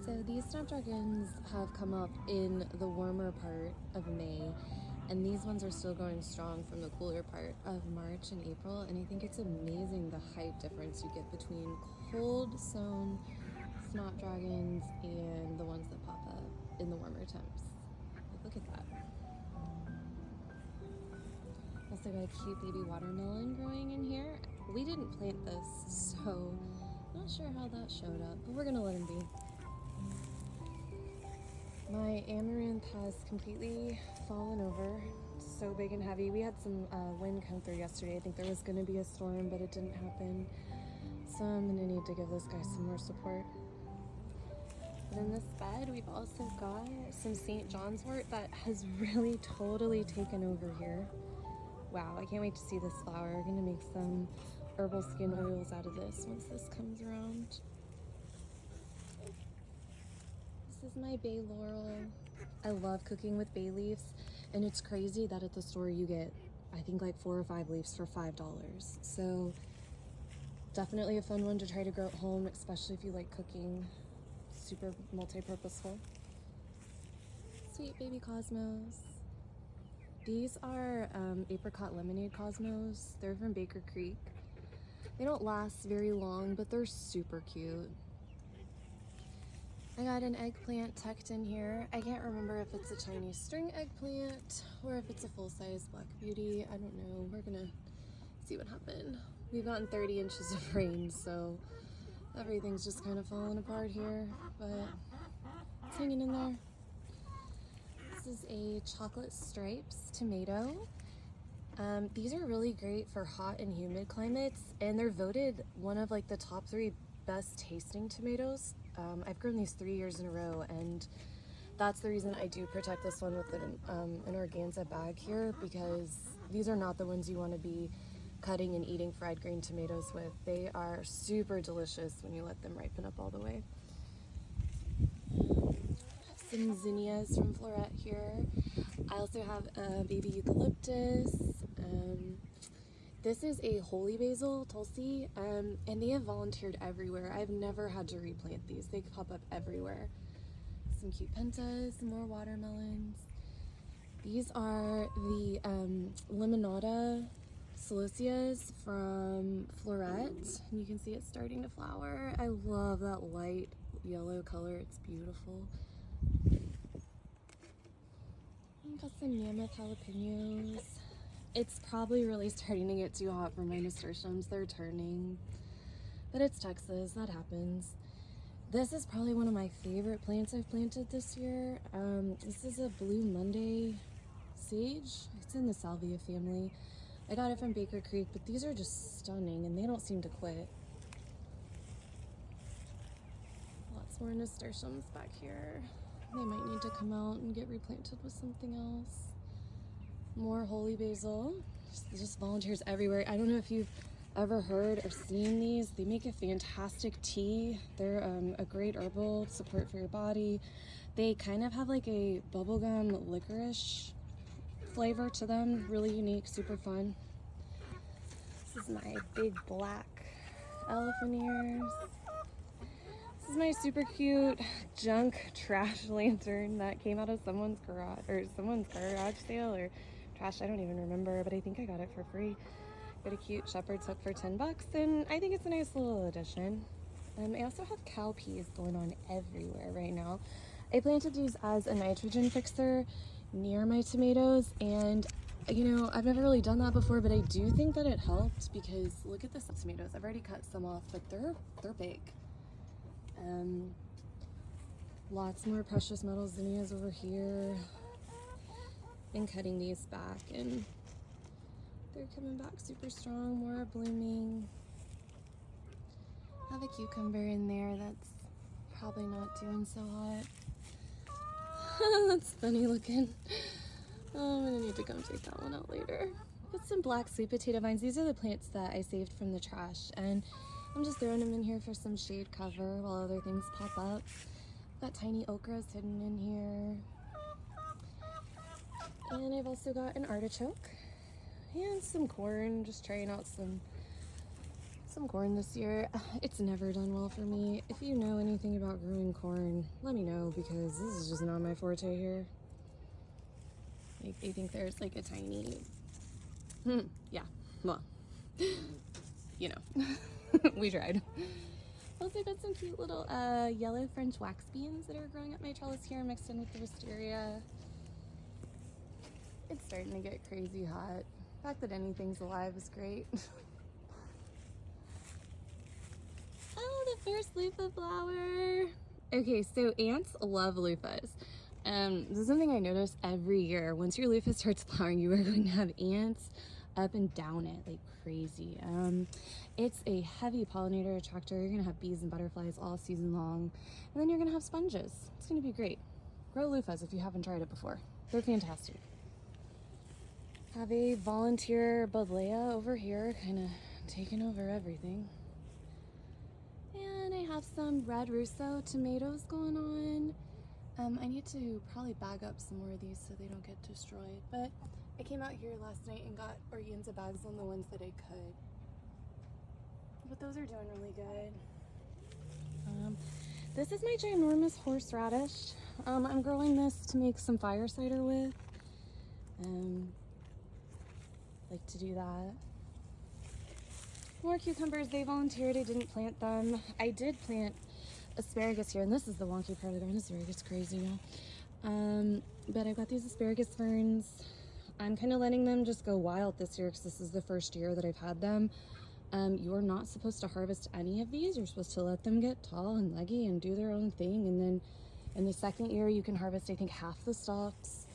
So these snapdragons have come up in the warmer part of May, and these ones are still going strong from the cooler part of March and April. And I think it's amazing the height difference you get between cold sown snapdragons and the ones that pop up in the warmer temps. Like, look at that. Also got a cute baby watermelon growing in here. We didn't plant this, so not sure how that showed up, but we're gonna let him be. My amaranth has completely fallen over. It's so big and heavy. We had some wind come through yesterday. I think there was going to be a storm, but it didn't happen. So I'm going to need to give this guy some more support. And in this bed, we've also got some St. John's wort that has really totally taken over here. Wow, I can't wait to see this flower. We're going to make some herbal skin oils out of this once this comes around. This is my bay laurel. I love cooking with bay leaves, and it's crazy that at the store you get, I think, like 4 or 5 leaves for $5. So definitely a fun one to try to grow at home, especially if you like cooking. Super multi-purposeful. Sweet baby cosmos. These are apricot lemonade cosmos. They're from Baker Creek. They don't last very long, but they're super cute. I got an eggplant tucked in here. I can't remember if it's a Chinese string eggplant or if it's a full-size Black Beauty. I don't know. We're gonna see what happened. We've gotten 30 inches of rain, so everything's just kind of falling apart here, but it's hanging in there. This is a chocolate stripes tomato. These are really great for hot and humid climates, and they're voted one of like the top 3 best tasting tomatoes. I've grown these 3 years in a row, and that's the reason I do protect this one with an organza bag here, because these are not the ones you want to be cutting and eating fried green tomatoes with. They are super delicious when you let them ripen up all the way. Some zinnias from Floret here. I also have a baby eucalyptus. This is a holy basil, Tulsi, and they have volunteered everywhere. I've never had to replant these. They pop up everywhere. Some cute pentas, some more watermelons. These are the Limonada Silicias from Floret, and you can see it's starting to flower. I love that light yellow color. It's beautiful. I've got some mammoth jalapenos. It's probably really starting to get too hot for my nasturtiums. They're turning, but it's Texas, that happens. This is probably one of my favorite plants I've planted this year. This is a Blue Monday sage. It's in the salvia family. I got it from Baker Creek, but these are just stunning and they don't seem to quit. Lots more nasturtiums back here. They might need to come out and get replanted with something else. More holy basil. Just volunteers everywhere. I don't know if you've ever heard or seen these. They make a fantastic tea. They're a great herbal support for your body. They kind of have like a bubblegum licorice flavor to them. Really unique, super fun. This is my big black elephant ears. This is my super cute junk trash lantern that came out of someone's garage sale or trash. I don't even remember, but I think I got it for free. Got a cute shepherd's hook for $10, and I think it's a nice little addition. I also have cow peas going on everywhere right now. I planted these as a nitrogen fixer near my tomatoes, and you know, I've never really done that before, but I do think that it helped because look at this tomatoes. I've already cut some off, but they're big. Lots more precious metal zinnias over here. Been cutting these back and they're coming back super strong. More are blooming. Have a cucumber in there that's probably not doing so hot. That's funny looking. Oh, I'm gonna need to come take that one out later. Got some black sweet potato vines. These are the plants that I saved from the trash, and I'm just throwing them in here for some shade cover while other things pop up. Got tiny okras hidden in here. And I've also got an artichoke and some corn, just trying out some some corn this year. It's never done well for me. If you know anything about growing corn, let me know, because this is just not my forte here. Like, they think there's like a tiny, yeah, well, you know, we tried. Also got some cute little yellow French wax beans that are growing up my trellis here, mixed in with the wisteria. It's starting to get crazy hot. The fact that anything's alive is great. Oh, the first loofah flower. Okay, so ants love loofahs. This is something I notice every year. Once your loofah starts flowering, you are going to have ants up and down it like crazy. It's a heavy pollinator attractor. You're gonna have bees and butterflies all season long, and then you're gonna have sponges. It's gonna be great. Grow loofahs if you haven't tried it before. They're fantastic. Have a volunteer Buddleia over here, kind of taking over everything. And I have some red Russo tomatoes going on. I need to probably bag up some more of these so they don't get destroyed, but I came out here last night and got organza bags on the ones that I could. But those are doing really good. This is my ginormous horseradish. I'm growing this to make some fire cider with. Like to do that. More cucumbers, they volunteered, I didn't plant them. I did plant asparagus here, and this is the wonky part of the garden. Asparagus crazy now. But I've got these asparagus ferns. I'm kind of letting them just go wild this year because this is the first year that I've had them. You're not supposed to harvest any of these. You're supposed to let them get tall and leggy and do their own thing, and then in the second year you can harvest, I think, half the stalks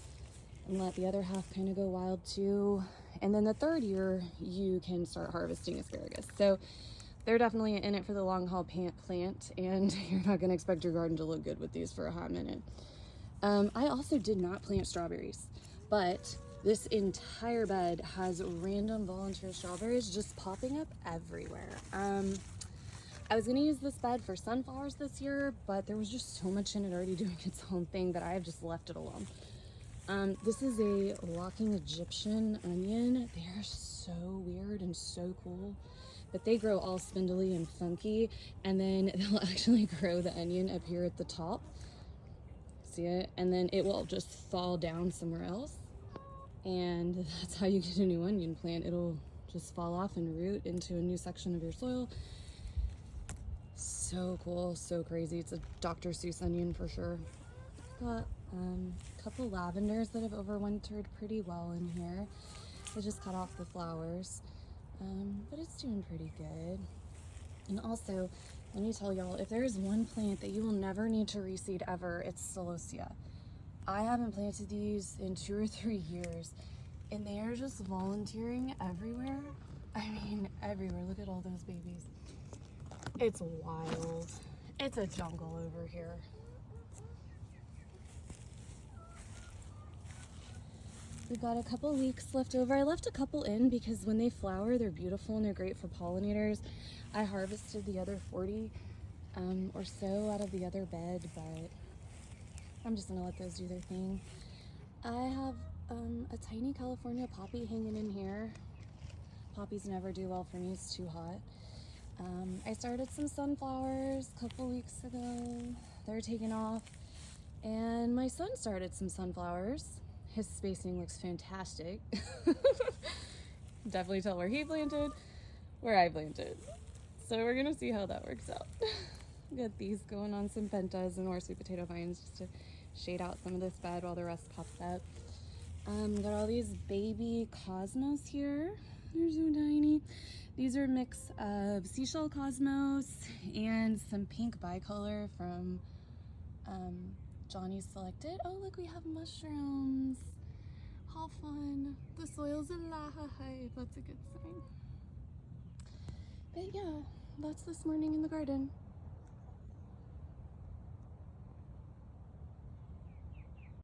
and let the other half kind of go wild too. And then the third year you can start harvesting asparagus. So they're definitely in it for the long haul plant, and you're not going to expect your garden to look good with these for a hot minute. I also did not plant strawberries, but this entire bed has random volunteer strawberries just popping up everywhere. I was going to use this bed for sunflowers this year, but there was just so much in it already doing its own thing that I've just left it alone. This is a walking Egyptian onion. They are so weird and so cool. But they grow all spindly and funky, and then they'll actually grow the onion up here at the top. See it? And then it will just fall down somewhere else. And that's how you get a new onion plant. It'll just fall off and root into a new section of your soil. So cool, so crazy. It's a Dr. Seuss onion for sure. Got a couple lavenders that have overwintered pretty well in here. I just cut off the flowers. But it's doing pretty good. And also, let me tell y'all, if there is one plant that you will never need to reseed ever, it's Celosia. I haven't planted these in 2 or 3 years, and they are just volunteering everywhere. I mean, everywhere. Look at all those babies. It's wild. It's a jungle over here. We've got a couple weeks left over. I left a couple in because when they flower, they're beautiful and they're great for pollinators. I harvested the other 40 or so out of the other bed, but I'm just gonna let those do their thing. I have a tiny California poppy hanging in here. Poppies never do well for me, it's too hot. I started some sunflowers a couple weeks ago. They're taking off. And my son started some sunflowers. His spacing looks fantastic. Definitely tell where he planted, where I planted. So we're gonna see how that works out. Got these going on some pentas and more sweet potato vines just to shade out some of this bed while the rest pops up. Got all these baby cosmos here. They're so tiny. These are a mix of seashell cosmos and some pink bicolor from Johnny's Selected. Oh, look, we have mushrooms. How fun. The soil's alive. That's a good sign. But yeah, that's this morning in the garden.